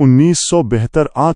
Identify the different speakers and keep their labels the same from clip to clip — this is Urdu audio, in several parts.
Speaker 1: 1972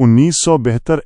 Speaker 1: 1972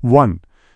Speaker 1: 1,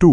Speaker 1: 2,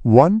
Speaker 1: 1,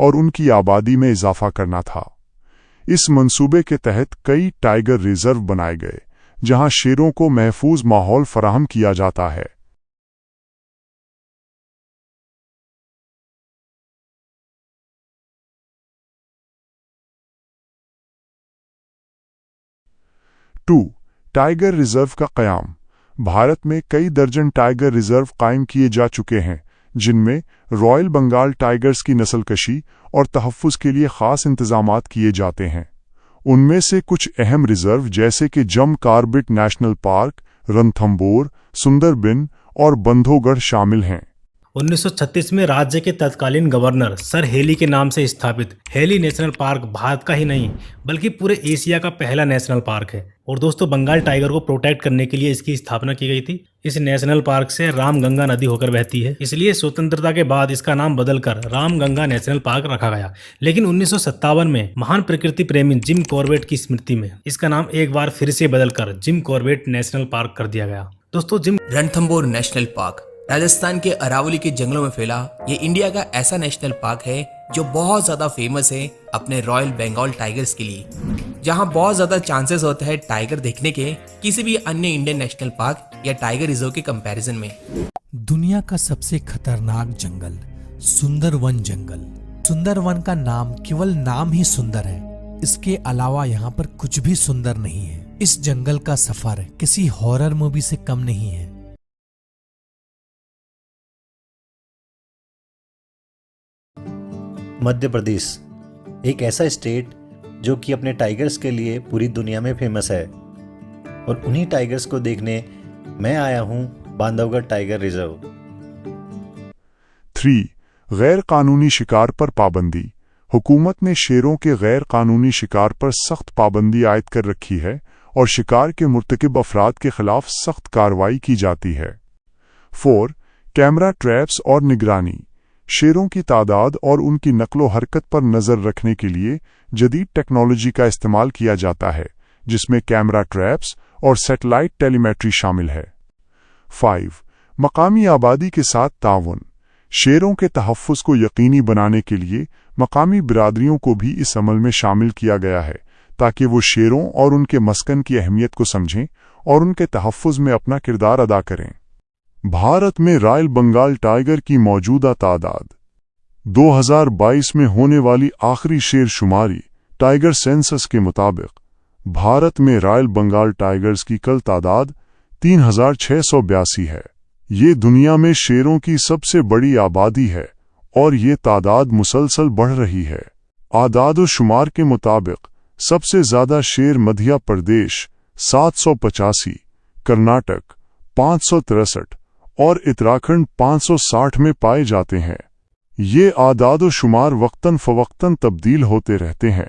Speaker 1: اور ان کی آبادی میں اضافہ کرنا تھا۔ اس منصوبے کے تحت کئی ٹائیگر ریزرو بنائے گئے جہاں شیروں کو محفوظ ماحول فراہم کیا جاتا ہے۔ 2. ٹائیگر ریزرو کا قیام۔ بھارت میں کئی درجن ٹائیگر ریزرو قائم کیے جا چکے ہیں جن میں رائل بنگال ٹائیگرز کی نسل کشی اور تحفظ کے لیے خاص انتظامات کیے جاتے ہیں۔ ان میں سے کچھ اہم ریزرو جیسے کہ جم کاربیٹ نیشنل پارک، رنتھمبور، سندر بن اور بندھو گڑھ شامل ہیں۔
Speaker 2: 1936 میں راجیہ کے تتکالین گورنر سر ہیلی کے نام سے استھاپت ہیلی نیشنل پارک بھارت کا ہی نہیں بلکہ پورے ایشیا کا پہلا نیشنل پارک ہے۔ اور دوستو، بنگال ٹائیگر کو پروٹیکٹ کرنے کے لیے اس کی استھاپنا کی گئی تھی۔ اس نیشنل پارک سے رام گنگا ندی ہو کر بہتی ہے، اس لیے سوتنترتا کے بعد اس کا نام بدل کر رام گنگا نیشنل پارک رکھا گیا۔ لیکن 1957 میں مہان پرکرتی پریمی جم کوربیٹ کی اسمرتی میں اس کا نام ایک بار پھر سے بدل کر جم کوربیٹ نیشنل پارک کر دیا گیا۔ دوستو،
Speaker 3: رنتھمبور نیشنل پارک راجستھان کے اراولی کے جنگلوں میں پھیلا یہ انڈیا کا ایسا نیشنل پارک ہے جو بہت زیادہ فیمس ہے اپنے رائل بنگال ٹائیگرز کے لیے، جہاں بہت زیادہ چانسز ہوتا ہے ٹائیگر دیکھنے کے کسی بھی انیہ انڈین نیشنل پارک یا ٹائیگر ریزرو کے کمپیریزن میں۔
Speaker 4: دنیا کا سب سے خطرناک جنگل سندر ون جنگل۔ سندر ون کا نام کیول نام ہی سندر ہے، اس کے علاوہ یہاں پر کچھ بھی سندر نہیں ہے۔ اس جنگل کا سفر کسی ہارر مووی سے کم نہیں ہے۔
Speaker 5: مدھیہ پردیش ایک ایسا اسٹیٹ جو کہ اپنے ٹائیگرز کے لیے پوری دنیا میں فیمس ہے، اور انہی ٹائیگرز کو دیکھنے میں آیا ہوں باندھو گڑھ ٹائیگر ریزرو۔
Speaker 1: 3. غیر قانونی شکار پر پابندی۔ حکومت نے شیروں کے غیر قانونی شکار پر سخت پابندی عائد کر رکھی ہے اور شکار کے مرتکب افراد کے خلاف سخت کارروائی کی جاتی ہے۔ 4. کیمرہ ٹریپس اور نگرانی۔ شیروں کی تعداد اور ان کی نقل و حرکت پر نظر رکھنے کے لیے جدید ٹیکنالوجی کا استعمال کیا جاتا ہے جس میں کیمرہ ٹریپس اور سیٹلائٹ ٹیلی میٹری شامل ہے۔ 5. مقامی آبادی کے ساتھ تعاون۔ شیروں کے تحفظ کو یقینی بنانے کے لیے مقامی برادریوں کو بھی اس عمل میں شامل کیا گیا ہے تاکہ وہ شیروں اور ان کے مسکن کی اہمیت کو سمجھیں اور ان کے تحفظ میں اپنا کردار ادا کریں۔ بھارت میں رائل بنگال ٹائیگر کی موجودہ تعداد۔ 2022 میں ہونے والی آخری شیر شماری ٹائیگر سینسس کے مطابق بھارت میں رائل بنگال ٹائیگرز کی کل تعداد 3682 ہے۔ یہ دنیا میں شیروں کی سب سے بڑی آبادی ہے اور یہ تعداد مسلسل بڑھ رہی ہے۔ اعداد و شمار کے مطابق سب سے زیادہ شیر مدھیہ پردیش 785، کرناٹک 563 اور اتراکھنڈ 560 میں پائے جاتے ہیں۔ یہ اعداد و شمار وقتاً فوقتاً تبدیل ہوتے رہتے ہیں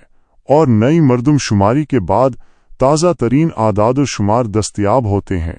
Speaker 1: اور نئی مردم شماری کے بعد تازہ ترین اعداد و شمار دستیاب ہوتے ہیں۔